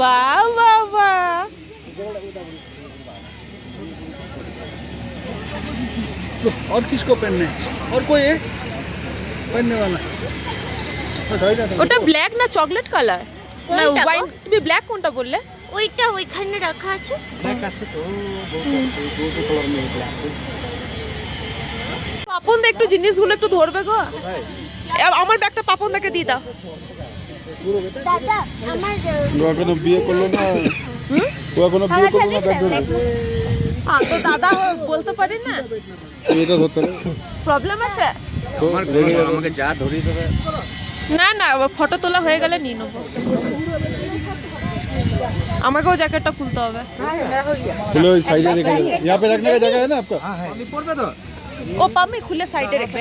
वाह वाह वाह और किसको पहनने और कोई है पहनने वाला ওটা ব্ল্যাক না চকলেট কালার না কোনটা গো? ওয়াইন তুমি ব্ল্যাক কোনটা বললে ওইটা ওইখানে রাখা আছে। পাপন দা একটু জিনিসগুলো একটু ধরবে গো আমার ব্যাগটা পাপন দাকে দিয়ে দাও দাদা আমার এখনো বিয়ে করলো না ও এখনো বিয়ে করলো না ব্যাগ ধরে তো দাদা বলতে পারি না এটা ধরতে প্রবলেম আছে আমাকে যা ধরিয়ে দেবে না না ফটো তোলা হয়ে গেলে নিয়ে নেবো আমাকেও জ্যাকেটটা খুলতে হবে खुले हुई साइड রেখে देना यहाँ पे रखने का जगह है ना आपका अभी पड़বে তো ও পামি খুলে সাইডে রেখে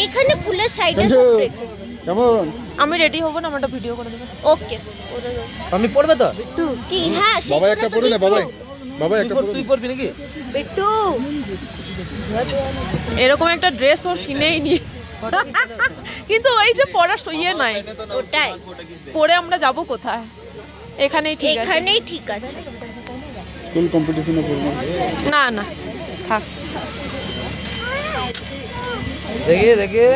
এইখানে ফুলের সাইডে কিন্তু কেমন আমি রেডি হব না আমারটা ভিডিও করে দেবে ওকে আমি পড়বে তো কি হ্যাঁ বাবা একটা পড়ে না বাবা বাবা একটা পড়ে তুই পড়বি নাকি বিট্টু এরকম একটা ড্রেস ওর কিনেই নি কিন্তু ওই যে পড়ার ইয়ে নাই ওটাই পরে আমরা যাব কোথায় এখানেই ঠিক আছে এখানেই ঠিক আছে স্কুল কম্পিটিশনে পড়বে না না থাক देखिए देखिए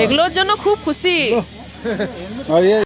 এগুলোর জন্য খুব খুশি और ये